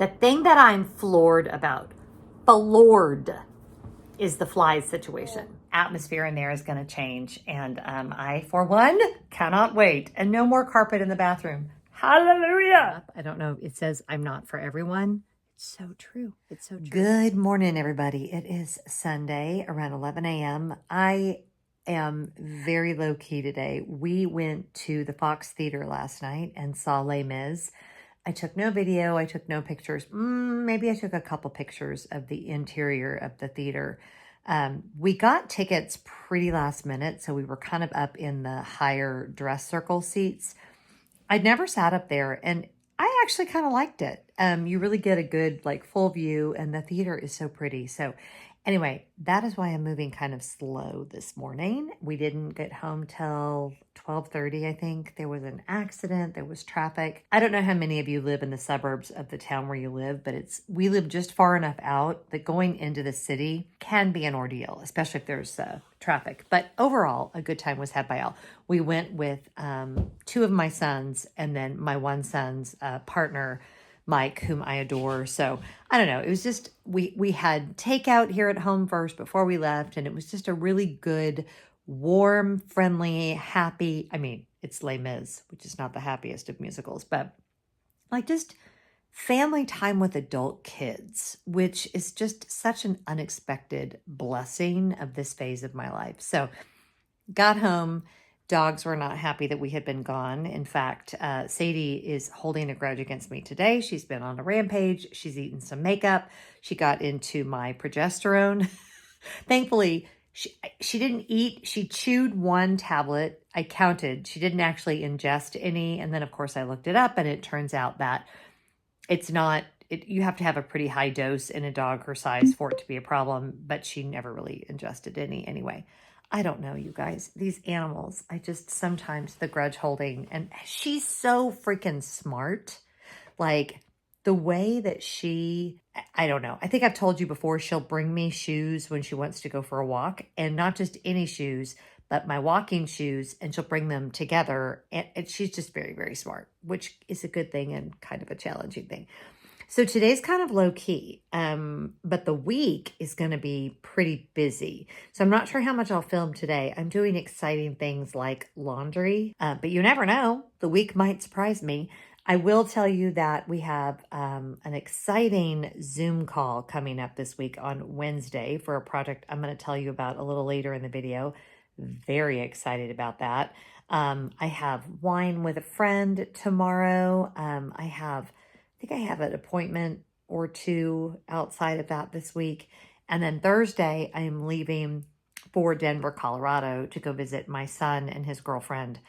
The thing that I'm floored about, is the flies situation. Atmosphere in there is going to change. And I, for one, cannot wait. And no more carpet in the bathroom. Hallelujah. I don't know. It says I'm not for everyone. It's so true. It's so true. Good morning, everybody. It is Sunday around 11 a.m. I am very low key today. We went to the Fox Theater last night and saw Les Mis. I took no video. I took no pictures. Maybe I took a couple pictures of the interior of the theater. We got tickets pretty last minute, so we were kind of up in the higher dress circle seats. I'd never sat up there, and I actually kind of liked it. You really get a good, like, full view, and the theater is so pretty. So anyway, that is why I'm moving kind of slow this morning. We didn't get home till 12:30, I think. There was an accident. There was traffic. I don't know how many of you live in the suburbs of the town where you live, but we live just far enough out that going into the city can be an ordeal, especially if there's traffic. But overall, a good time was had by all. We went with two of my sons and then my one son's partner, Mike, whom I adore. So I don't know. It was just, we had takeout here at home first before we left. And it was just a really good, warm, friendly, happy. I mean, it's Les Mis, which is not the happiest of musicals, but like just family time with adult kids, which is just such an unexpected blessing of this phase of my life. So got home. Dogs were not happy that we had been gone. In fact, Sadie is holding a grudge against me today. She's been on a rampage. She's eaten some makeup. She got into my progesterone. Thankfully, she didn't eat. She chewed one tablet. I counted. She didn't actually ingest any. And then, of course, I looked it up, and it turns out that it's not, you have to have a pretty high dose in a dog her size for it to be a problem, but she never really ingested any anyway. I don't know, you guys. These animals, I just sometimes the grudge holding, and she's so freaking smart. Like the way that I don't know. I think I've told you before, she'll bring me shoes when she wants to go for a walk, and not just any shoes, but my walking shoes, and she'll bring them together. And she's just very, very smart, which is a good thing and kind of a challenging thing. So today's kind of low key, but the week is going to be pretty busy. So I'm not sure how much I'll film today. I'm doing exciting things like laundry, but you never know. The week might surprise me. I will tell you that we have an exciting Zoom call coming up this week on Wednesday for a project I'm going to tell you about a little later in the video. Very excited about that. I have wine with a friend tomorrow. I think I have an appointment or two outside of that this week. And then Thursday, I am leaving for Denver, Colorado to go visit my son and his girlfriend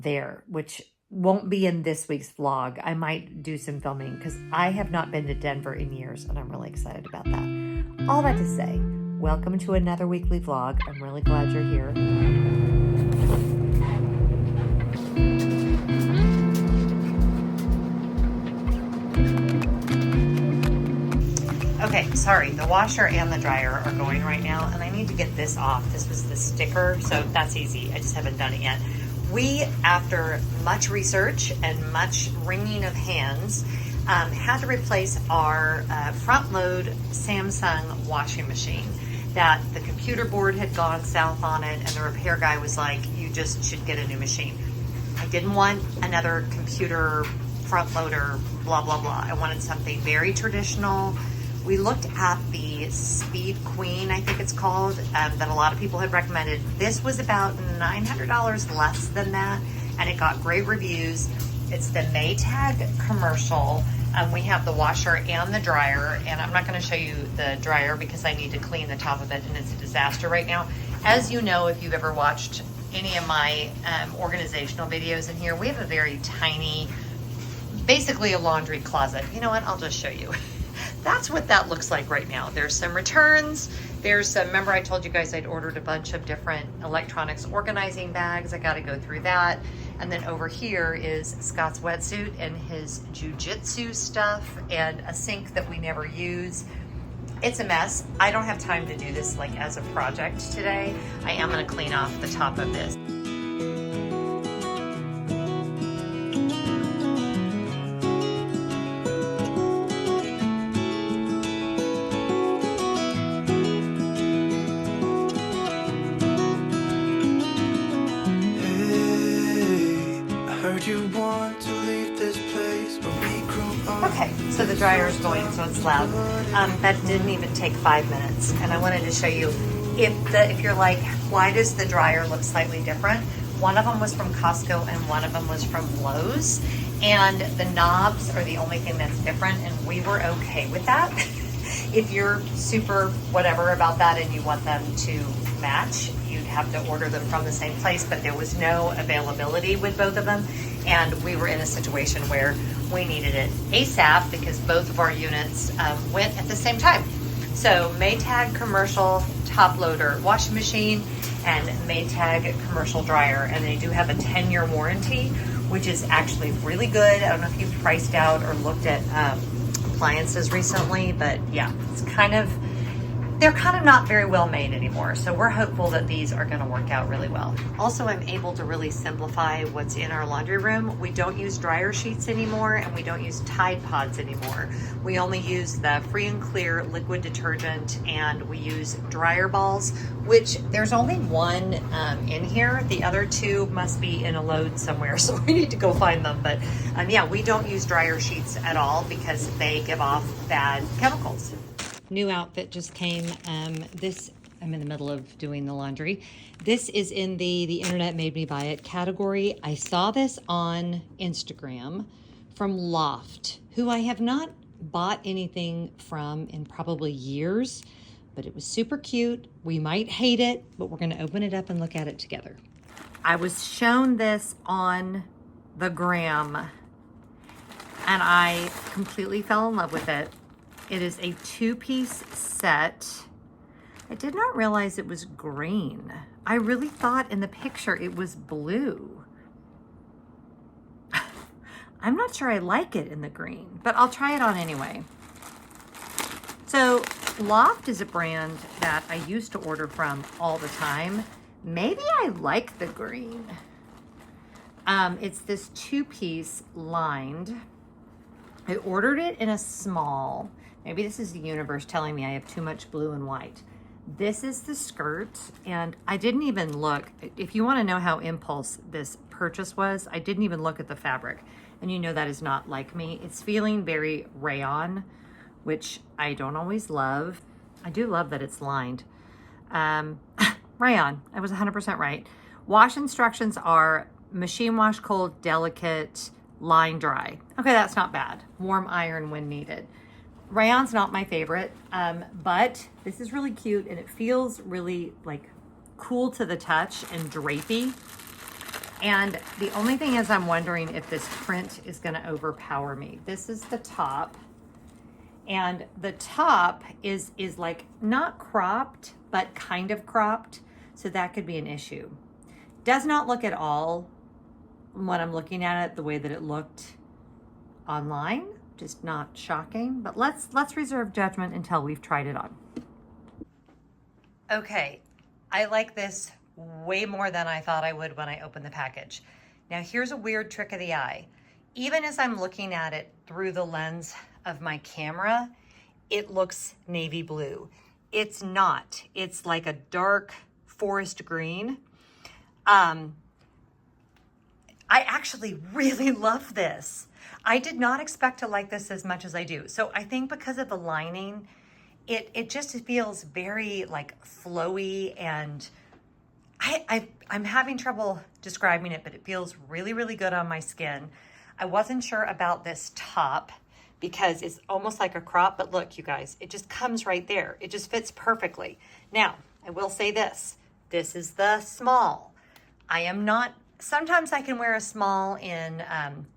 there, which won't be in this week's vlog. I might do some filming because I have not been to Denver in years, and I'm really excited about that. All that to say, welcome to another weekly vlog. I'm really glad you're here. Okay, sorry, the washer and the dryer are going right now, and I need to get this off. This was the sticker, so that's easy. I just haven't done it yet. We, after much research and much wringing of hands, had to replace our front-load Samsung washing machine. That the computer board had gone south on it, and the repair guy was like, you just should get a new machine. I didn't want another computer front loader, blah, blah, blah. I wanted something very traditional. We looked at the Speed Queen, I think it's called, that a lot of people had recommended. This was about $900 less than that, and it got great reviews. It's the Maytag commercial. We have the washer and the dryer, and I'm not going to show you the dryer because I need to clean the top of it, and it's a disaster right now. As you know, if you've ever watched any of my organizational videos in here, we have a very tiny, basically a laundry closet. You know what? I'll just show you. That's what that looks like right now. There's some returns. There's some, remember I told you guys I'd ordered a bunch of different electronics organizing bags. I got to go through that. And then over here is Scott's wetsuit and his jujitsu stuff and a sink that we never use. It's a mess. I don't have time to do this like as a project today. I am going to clean off the top of this. Okay, so the dryer is going, so it's loud. That didn't even take 5 minutes, and I wanted to show you if you're like, why does the dryer look slightly different? One of them was from Costco and one of them was from Lowe's, and the knobs are the only thing that's different, and we were okay with that. If you're super whatever about that and you want them to match, you'd have to order them from the same place, but there was no availability with both of them, and we were in a situation where we needed it ASAP because both of our units went at the same time. So Maytag commercial top loader washing machine and Maytag commercial dryer, and they do have a 10-year warranty, which is actually really good. I don't know if you've priced out or looked at appliances recently, but yeah, they're kind of not very well made anymore. So we're hopeful that these are going to work out really well. Also, I'm able to really simplify what's in our laundry room. We don't use dryer sheets anymore, and we don't use Tide Pods anymore. We only use the free and clear liquid detergent, and we use dryer balls, which there's only one in here. The other two must be in a load somewhere, so we need to go find them. But yeah, we don't use dryer sheets at all because they give off bad chemicals. New outfit just came. I'm in the middle of doing the laundry. This is in the internet made me buy it category. I saw this on Instagram from Loft, who I have not bought anything from in probably years, but it was super cute. We might hate it, but we're gonna open it up and look at it together. I was shown this on the gram and I completely fell in love with it. It is a 2-piece set. I did not realize it was green. I really thought in the picture it was blue. I'm not sure I like it in the green, but I'll try it on anyway. So Loft is a brand that I used to order from all the time. Maybe I like the green. It's this 2-piece lined. I ordered it in a small. Maybe this is the universe telling me I have too much blue and white. This is the skirt, and I didn't even look. If you want to know how impulse this purchase was, I didn't even look at the fabric. And you know that is not like me. It's feeling very rayon, which I don't always love. I do love that it's lined. Rayon, I was 100% right. Wash instructions are machine wash cold, delicate, line dry. Okay, that's not bad. Warm iron when needed. Rayon's not my favorite, but this is really cute and it feels really like cool to the touch and drapey. And the only thing is I'm wondering if this print is gonna overpower me. This is the top, and the top is like not cropped, but kind of cropped. So that could be an issue. Does not look at all when I'm looking at it the way that it looked online. Just not shocking, but let's reserve judgment until we've tried it on. Okay, I like this way more than I thought I would when I opened the package. Now here's a weird trick of the eye. Even as I'm looking at it through the lens of my camera, it looks navy blue. It's not. It's like a dark forest green. I actually really love this. I did not expect to like this as much as I do. So I think because of the lining, it just feels very like flowy, and I'm having trouble describing it, but it feels really, really good on my skin. I wasn't sure about this top because it's almost like a crop, but look, you guys, it just comes right there. It just fits perfectly. Now, I will say this is the small. Sometimes I can wear a small in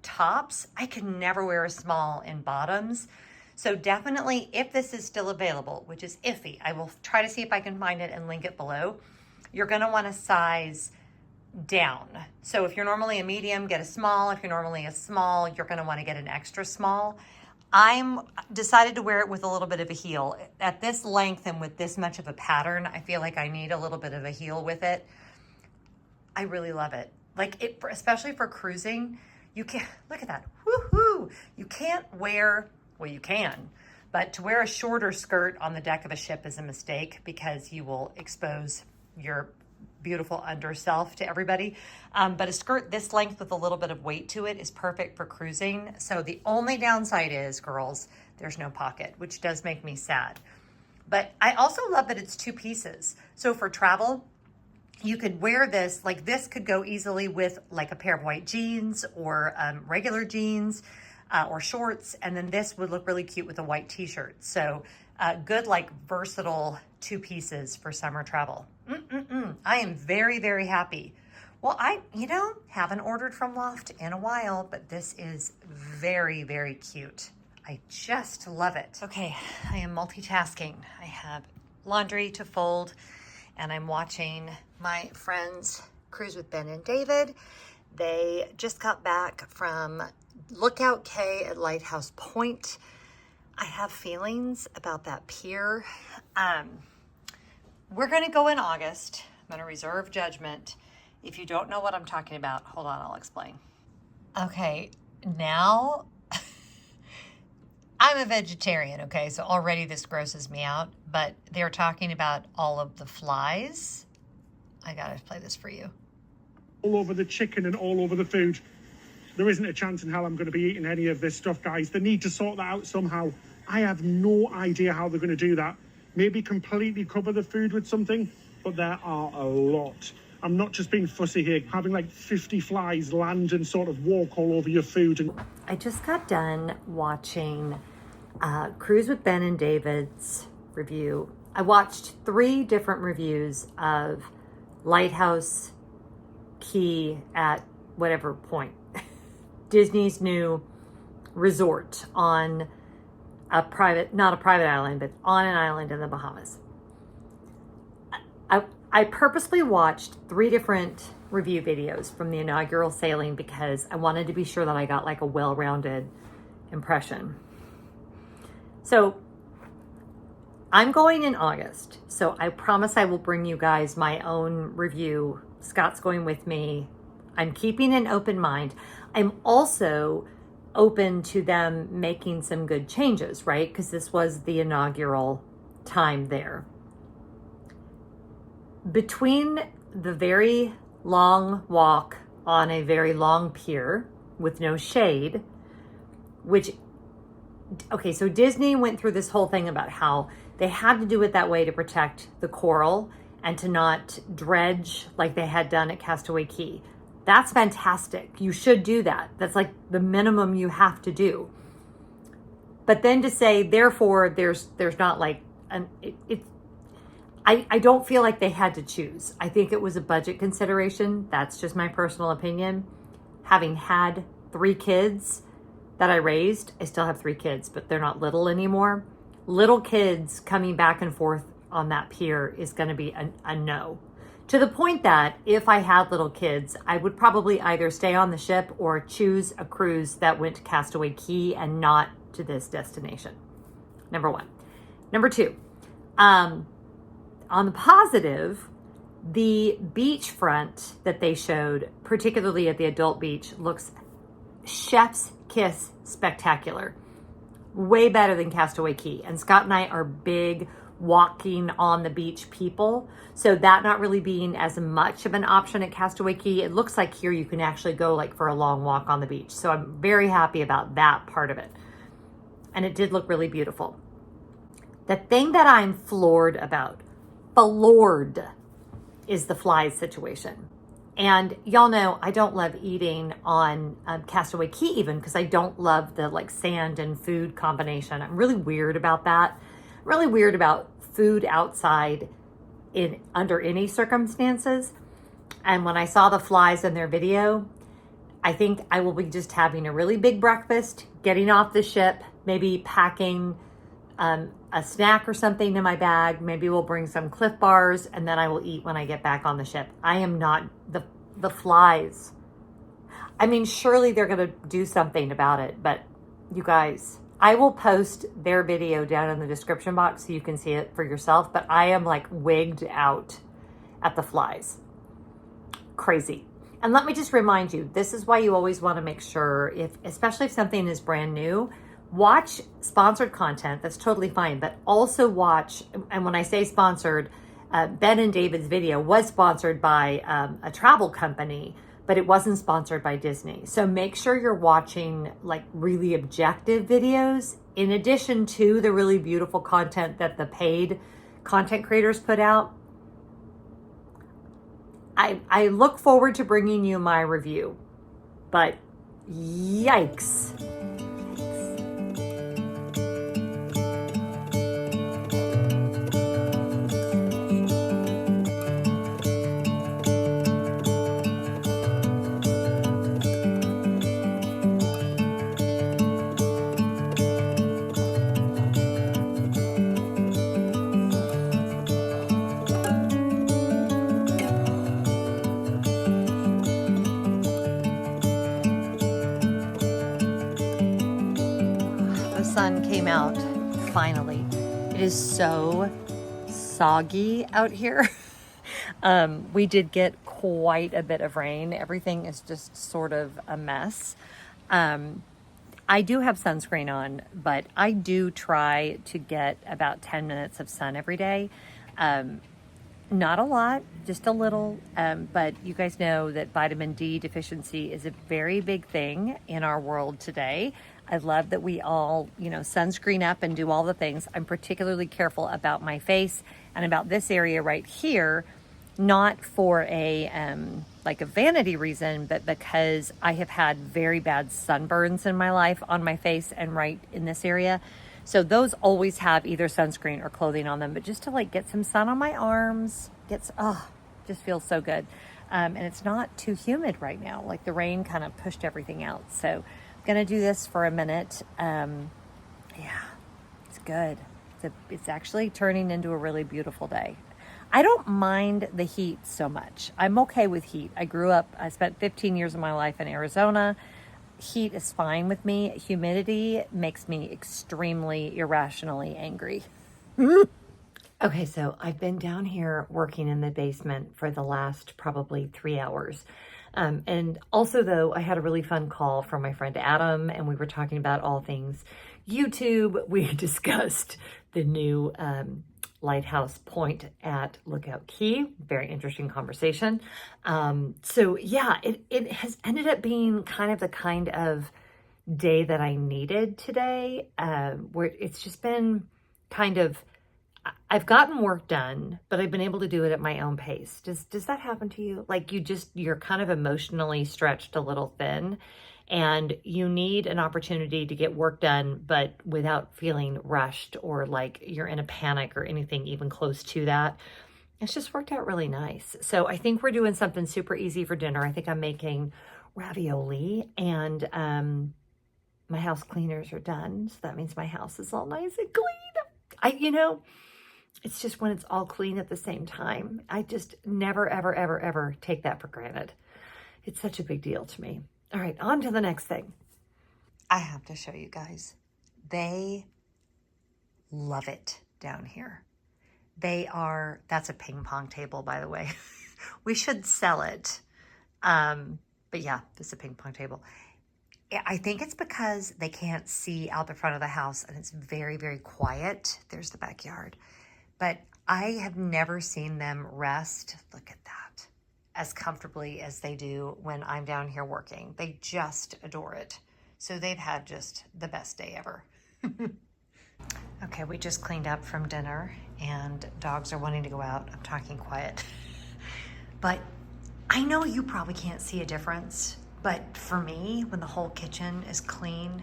tops. I can never wear a small in bottoms. So definitely, if this is still available, which is iffy, I will try to see if I can find it and link it below. You're gonna wanna size down. So if you're normally a medium, get a small. If you're normally a small, you're gonna wanna get an extra small. I'm decided to wear it with a little bit of a heel. At this length and with this much of a pattern, I feel like I need a little bit of a heel with it. I really love it. Like it, especially for cruising, you can't, look at that, woohoo! You can't wear, well you can, but to wear a shorter skirt on the deck of a ship is a mistake because you will expose your beautiful underself to everybody. But a skirt this length with a little bit of weight to it is perfect for cruising. So the only downside is, girls, there's no pocket, which does make me sad. But I also love that it's 2 pieces. So for travel, you could wear this, like this could go easily with like a pair of white jeans or regular jeans or shorts. And then this would look really cute with a white t-shirt. So good, like versatile 2 pieces for summer travel. I am very, very happy. Well, I haven't ordered from Loft in a while, but this is very, very cute. I just love it. Okay, I am multitasking. I have laundry to fold, and I'm watching my friends cruise with Ben and David. They just got back from Lookout Cay at Lighthouse Point. I have feelings about that pier. We're gonna go in August. I'm gonna reserve judgment. If you don't know what I'm talking about, hold on, I'll explain. Okay, now I'm a vegetarian, okay? So already this grosses me out, but they're talking about all of the flies. I gotta play this for you. All over the chicken and all over the food. There isn't a chance in hell I'm going to be eating any of this stuff, guys. They need to sort that out somehow. I have no idea how they're going to do that. Maybe completely cover the food with something, but there are a lot. I'm not just being fussy here, having like 50 flies land and sort of walk all over your food. And I just got done watching Cruise with Ben and David's review. I watched 3 different reviews of Lighthouse Cay at whatever point. Disney's new resort on a private, not a private island, but on an island in the Bahamas. I purposely watched 3 different review videos from the inaugural sailing because I wanted to be sure that I got like a well-rounded impression. So I'm going in August, so I promise I will bring you guys my own review. Scott's going with me. I'm keeping an open mind. I'm also open to them making some good changes, right? Because this was the inaugural time there. Between the very long walk on a very long pier with no shade, which, okay, so Disney went through this whole thing about how they had to do it that way to protect the coral and to not dredge like they had done at Castaway Cay. That's fantastic. You should do that. That's like the minimum you have to do. But then to say, therefore, there's not like I don't feel like they had to choose. I think it was a budget consideration. That's just my personal opinion. Having had 3 kids that I raised, I still have 3 kids, but they're not little anymore. Little kids coming back and forth on that pier is going to be a no. To the point that if I had little kids, I would probably either stay on the ship or choose a cruise that went to Castaway Cay and not to this destination. Number 1. Number 2, on the positive, the beachfront that they showed, particularly at the adult beach, looks chef's kiss spectacular. Way better than Castaway Cay. And Scott and I are big walking on the beach people. So that not really being as much of an option at Castaway Cay, it looks like here you can actually go like for a long walk on the beach. So I'm very happy about that part of it. And it did look really beautiful. The thing that I'm floored about, is the flies situation. And y'all know I don't love eating on Castaway Cay even because I don't love the like sand and food combination. I'm really weird about that. I'm really weird about food outside under any circumstances. And when I saw the flies in their video, I think I will be just having a really big breakfast, getting off the ship, maybe packing a snack or something in my bag. Maybe we'll bring some Cliff Bars and then I will eat when I get back on the ship. I am not the flies. I mean, surely they're going to do something about it, but you guys, I will post their video down in the description box so you can see it for yourself, but I am like wigged out at the flies. Crazy. And let me just remind you, this is why you always want to make sure, especially if something is brand new, watch sponsored content. That's totally fine, but also watch, and when I say sponsored, Ben and David's video was sponsored by a travel company, but it wasn't sponsored by Disney. So make sure you're watching like really objective videos in addition to the really beautiful content that the paid content creators put out. I look forward to bringing you my review, but yikes. Sun came out finally. It is so soggy out here. We did get quite a bit of rain. Everything is just sort of a mess. I do have sunscreen on, but I do try to get about 10 minutes of sun every day. Not a lot, just a little, but you guys know that vitamin D deficiency is a very big thing in our world today. I love that we all, sunscreen up and do all the things. I'm particularly careful about my face and about this area right here, not for a vanity reason, but because I have had very bad sunburns in my life on my face and right in this area. So those always have either sunscreen or clothing on them, but just to like get some sun on my arms, just feels so good. And it's not too humid right now. Like the rain kind of pushed everything out. So I'm gonna do this for a minute. Yeah, it's good. It's actually turning into a really beautiful day. I don't mind the heat so much. I'm okay with heat. I spent 15 years of my life in Arizona. Heat is fine with me. Humidity makes me extremely irrationally angry. Okay, so I've been down here working in the basement for the last probably 3 hours. And also though, I had a really fun call from my friend Adam and we were talking about all things YouTube. We discussed the new lighthouse point at Lookout Key. Very interesting conversation. So yeah, it has ended up being kind of day that I needed today, where it's just been I've gotten work done, but I've been able to do it at my own pace. Does that happen to you? Like you're kind of emotionally stretched a little thin and you need an opportunity to get work done, but without feeling rushed or like you're in a panic or anything even close to that. It's just worked out really nice. So I think we're doing something super easy for dinner. I think I'm making ravioli and my house cleaners are done. So that means my house is all nice and clean. It's just when it's all clean at the same time. I just never, ever, ever, ever take that for granted. It's such a big deal to me. All right, on to the next thing. I have to show you guys. They love it down here. That's a ping pong table, by the way. We should sell it. But yeah, this is a ping pong table. I think it's because they can't see out the front of the house and it's very, very quiet. There's the backyard. But I have never seen them rest, look at that, as comfortably as they do when I'm down here working. They just adore it. So they've had just the best day ever. Okay, we just cleaned up from dinner and dogs are wanting to go out. I'm talking quiet. But I know you probably can't see a difference, but for me, when the whole kitchen is clean,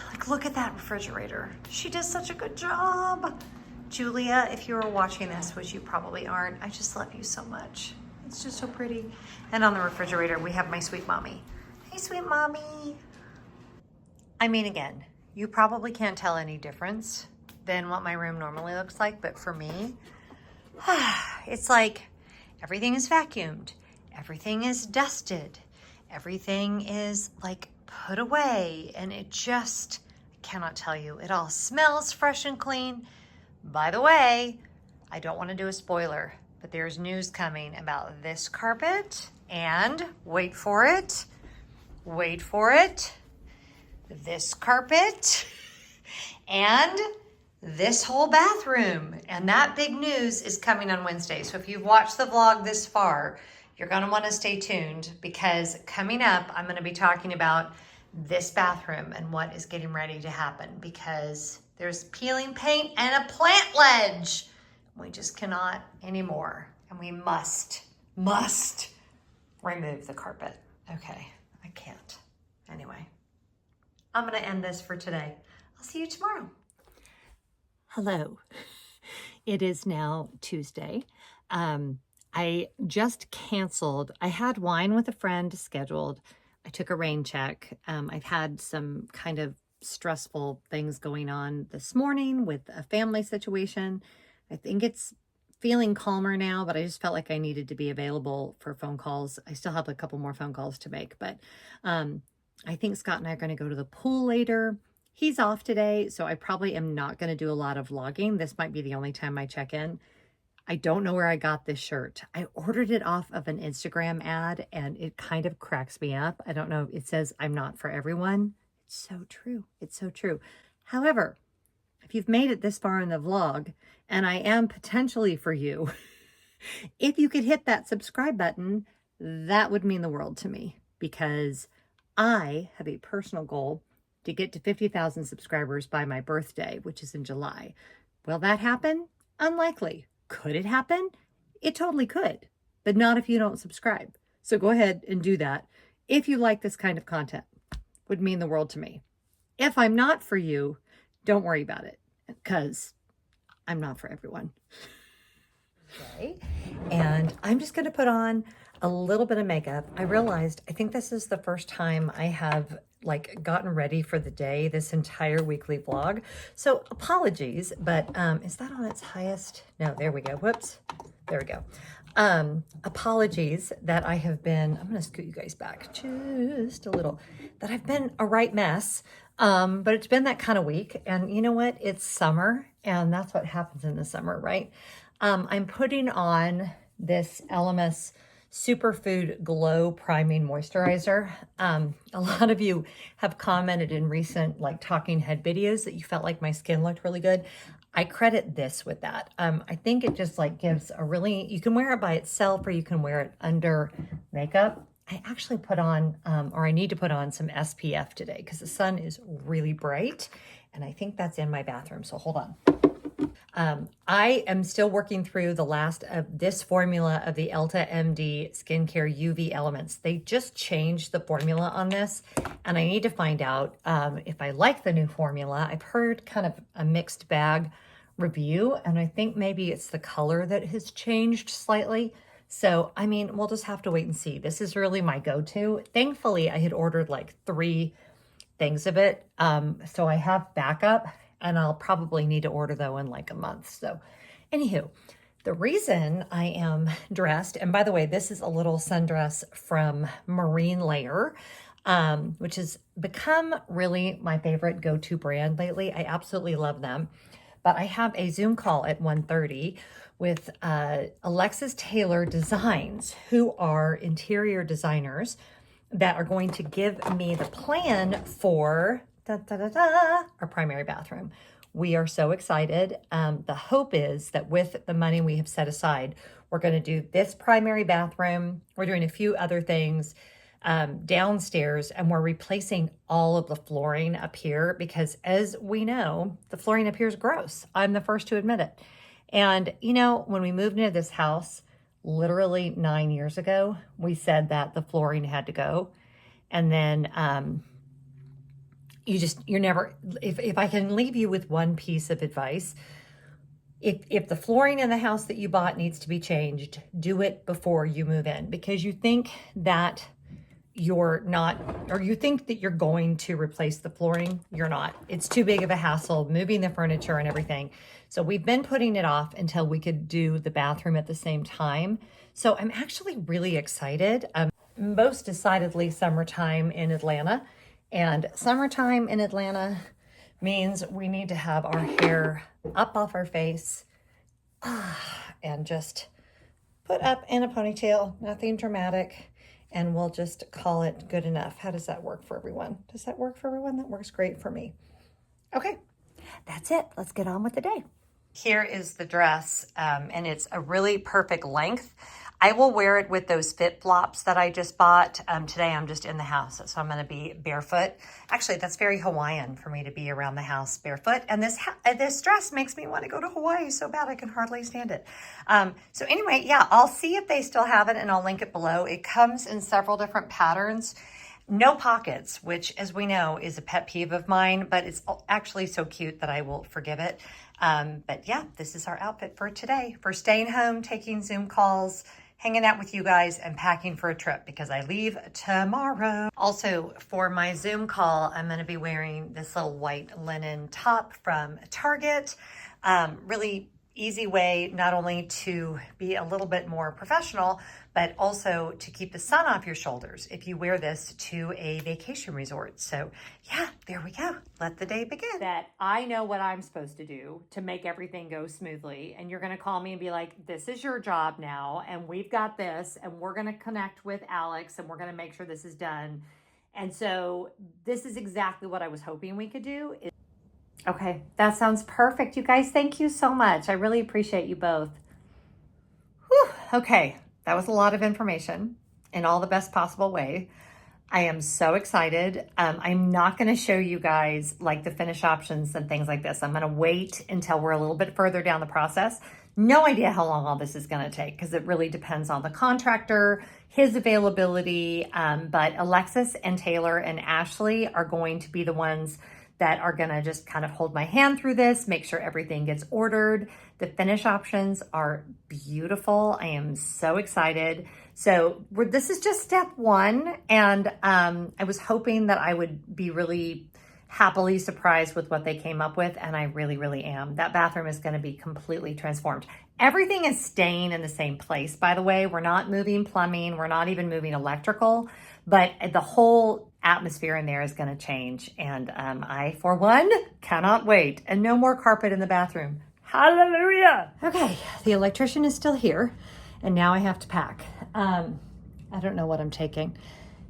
like look at that refrigerator. She does such a good job. Julia, if you were watching this, which you probably aren't, I just love you so much. It's just so pretty. And on the refrigerator, we have my sweet mommy. Hey, sweet mommy. I mean, again, you probably can't tell any difference than what my room normally looks like, but for me, it's like everything is vacuumed, everything is dusted, everything is like put away, and it just, I cannot tell you, it all smells fresh and clean. By the way, I don't want to do a spoiler, but there's news coming about this carpet and wait for it, this carpet and this whole bathroom. And that big news is coming on Wednesday. So if you've watched the vlog this far, you're gonna wanna stay tuned, because coming up, I'm gonna be talking about this bathroom and what is getting ready to happen, because there's peeling paint and a plant ledge. We just cannot anymore. And we must remove the carpet. Okay, I can't. Anyway, I'm gonna end this for today. I'll see you tomorrow. Hello. It is now Tuesday. I just canceled. I had wine with a friend scheduled. I took a rain check. I've had some kind of stressful things going on this morning with a family situation. I think it's feeling calmer now, but I just felt like I needed to be available for phone calls. I still have a couple more phone calls to make, but I think Scott and I are going to go to the pool later. He's off today, so I probably am not going to do a lot of vlogging. This might be the only time I check in. I don't know where I got this shirt. I ordered it off of an Instagram ad, and it kind of cracks me up. I don't know. It says, "I'm not for everyone." It's so true. It's so true. However, if you've made it this far in the vlog, and I am potentially for you, if you could hit that subscribe button, that would mean the world to me, because I have a personal goal to get to 50,000 subscribers by my birthday, which is in July. Will that happen? Unlikely. Could it happen? It totally could, but not if you don't subscribe. So go ahead and do that. If you like this kind of content, would mean the world to me. If I'm not for you, don't worry about it, because I'm not for everyone. Okay. And I'm just going to put on a little bit of makeup. I realized, I think this is the first time I have gotten ready for the day, this entire weekly vlog. So apologies, but is that on its highest? No, there we go. Whoops. There we go. Apologies that I have been, I'm going to scoot you guys back just a little, that I've been a right mess. But it's been that kind of week, and you know what? It's summer, and that's what happens in the summer, right? I'm putting on this Elemis Superfood Glow Priming Moisturizer. A lot of you have commented in recent talking head videos that you felt like my skin looked really good. I credit this with that. I think it just gives a really, you can wear it by itself or you can wear it under makeup. I actually put on, or I need to put on some SPF today because the sun is really bright, and I think that's in my bathroom. So hold on. I am still working through the last of this formula of the Elta MD Skincare UV Elements. They just changed the formula on this, and I need to find out if I like the new formula. I've heard kind of a mixed bag review, and I think maybe it's the color that has changed slightly. So, I mean, we'll just have to wait and see. This is really my go-to. Thankfully, I had ordered 3 things of it. So I have backup, and I'll probably need to order though in a month. So anywho, the reason I am dressed, and by the way, this is a little sundress from Marine Layer, which has become really my favorite go-to brand lately. I absolutely love them. But I have a Zoom call at 1:30 with Alexis Taylor Designs, who are interior designers that are going to give me the plan for our primary bathroom. We are so excited. The hope is that with the money we have set aside, we're going to do this primary bathroom. We're doing a few other things downstairs, and we're replacing all of the flooring up here because, as we know, the flooring up here is gross. I'm the first to admit it. And, you know, when we moved into this house, literally 9 years ago, we said that the flooring had to go. And then you're never, if I can leave you with one piece of advice, if the flooring in the house that you bought needs to be changed, do it before you move in, because you think that you're not, or you think that you're going to replace the flooring. You're not. It's too big of a hassle moving the furniture and everything. So we've been putting it off until we could do the bathroom at the same time. So I'm actually really excited. Most decidedly summertime in Atlanta, and summertime in Atlanta means we need to have our hair up off our face and just put up in a ponytail, nothing dramatic. And we'll just call it good enough. How does that work for everyone? Does that work for everyone? That works great for me. Okay, that's it. Let's get on with the day. Here is the dress, and it's a really perfect length. I will wear it with those fit flops that I just bought. Today I'm just in the house, so I'm gonna be barefoot. Actually, that's very Hawaiian for me to be around the house barefoot. And this dress makes me wanna go to Hawaii so bad I can hardly stand it. So anyway, yeah, I'll see if they still have it and I'll link it below. It comes in several different patterns. No pockets, which as we know is a pet peeve of mine, but it's actually so cute that I will forgive it. But yeah, this is our outfit for today, for staying home, taking Zoom calls, hanging out with you guys, and packing for a trip because I leave tomorrow. Also, for my Zoom call, I'm gonna be wearing this little white linen top from Target. Really easy way not only to be a little bit more professional, but also to keep the sun off your shoulders if you wear this to a vacation resort. So yeah, there we go. Let the day begin. That I know what I'm supposed to do to make everything go smoothly. And you're going to call me and be like, this is your job now. And we've got this, and we're going to connect with Alex and we're going to make sure this is done. And so this is exactly what I was hoping we could do. Okay, that sounds perfect. You guys, thank you so much. I really appreciate you both. Whew, okay, that was a lot of information in all the best possible way. I am so excited. I'm not going to show you guys like the finish options and things like this. I'm going to wait until we're a little bit further down the process. No idea how long all this is going to take because it really depends on the contractor, his availability. But Alexis and Taylor and Ashley are going to be the ones that are gonna just kind of hold my hand through this, make sure everything gets ordered. The finish options are beautiful. I am so excited. So this is just step one. And I was hoping that I would be really happily surprised with what they came up with. And I really, really am. That bathroom is gonna be completely transformed. Everything is staying in the same place, by the way. We're not moving plumbing. We're not even moving electrical, but the whole atmosphere in there is going to change. And I, for one, cannot wait. And no more carpet in the bathroom. Hallelujah. Okay, the electrician is still here. And now I have to pack. I don't know what I'm taking.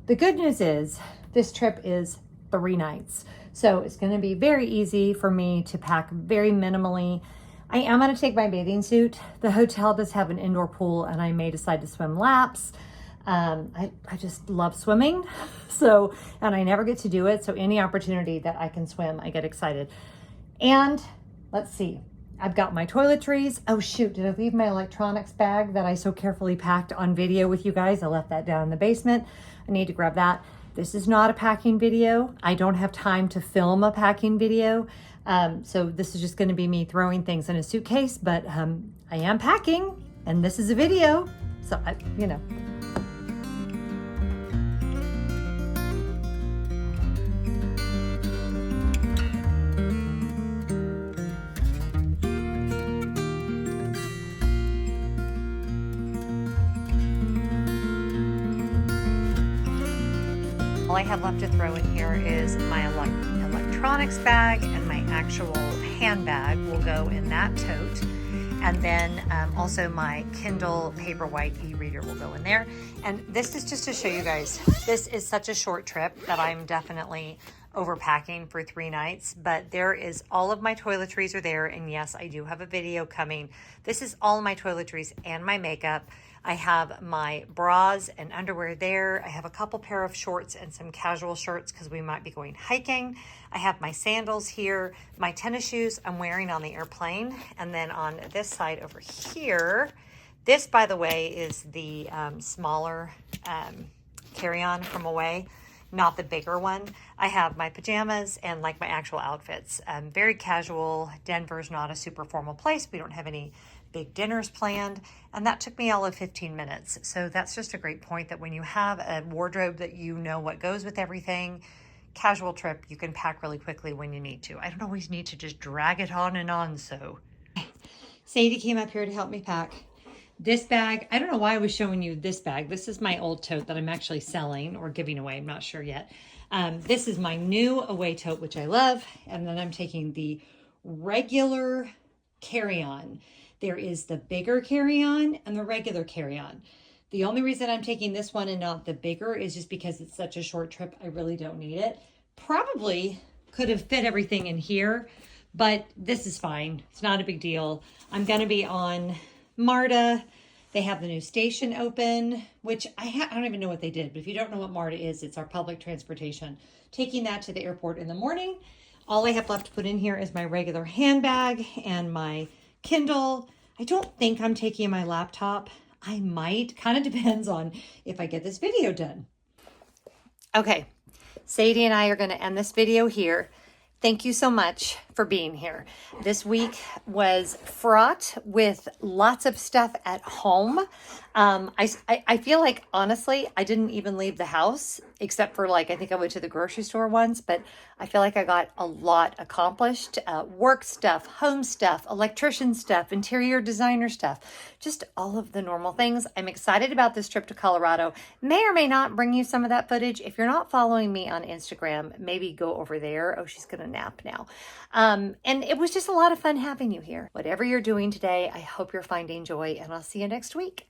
The good news is this trip is 3 nights. So it's going to be very easy for me to pack very minimally. I am going to take my bathing suit. The hotel does have an indoor pool and I may decide to swim laps. I just love swimming. So, and I never get to do it. So any opportunity that I can swim, I get excited. And let's see, I've got my toiletries. Oh shoot, did I leave my electronics bag that I so carefully packed on video with you guys? I left that down in the basement. I need to grab that. This is not a packing video. I don't have time to film a packing video. So this is just going to be me throwing things in a suitcase, but I am packing and this is a video. So, you know. All I have left to throw in here is my electronics bag, and my actual handbag will go in that tote. And then also my Kindle Paperwhite e-reader will go in there. And this is just to show you guys, this is such a short trip that I'm definitely overpacking for 3 nights, but there is all of my toiletries are there. And yes, I do have a video coming. This is all of my toiletries and my makeup. I have my bras and underwear there. I have a couple pair of shorts and some casual shirts because we might be going hiking. I have my sandals here. My tennis shoes I'm wearing on the airplane. And then on this side over here, this, by the way, is the smaller carry-on from Away, not the bigger one. I have my pajamas and like my actual outfits. Very casual. Denver's not a super formal place. We don't have any big dinners planned, and that took me all of 15 minutes. So that's just a great point that when you have a wardrobe that you know what goes with everything, casual trip, you can pack really quickly when you need to. I don't always need to just drag it on and on. So Sadie came up here to help me pack. This bag, I don't know why I was showing you this bag. This is my old tote that I'm actually selling or giving away. I'm not sure yet. This is my new Away tote, which I love. And then I'm taking the regular carry-on. There is the bigger carry-on and the regular carry-on. The only reason I'm taking this one and not the bigger is just because it's such a short trip. I really don't need it. Probably could have fit everything in here, but this is fine. It's not a big deal. I'm going to be on MARTA. They have the new station open, which I don't even know what they did. But if you don't know what MARTA is, it's our public transportation. Taking that to the airport in the morning. All I have left to put in here is my regular handbag and my Kindle. I don't think I'm taking my laptop. I might. Kind of depends on if I get this video done. Okay, Sadie and I are going to end this video here. Thank you so much for being here. This week was fraught with lots of stuff at home. I feel like, honestly, I didn't even leave the house, except for I think I went to the grocery store once, but I feel like I got a lot accomplished. Work stuff, home stuff, electrician stuff, interior designer stuff, just all of the normal things. I'm excited about this trip to Colorado. May or may not bring you some of that footage. If you're not following me on Instagram, maybe go over there. Oh, she's gonna nap now. And it was just a lot of fun having you here. Whatever you're doing today, I hope you're finding joy, and I'll see you next week.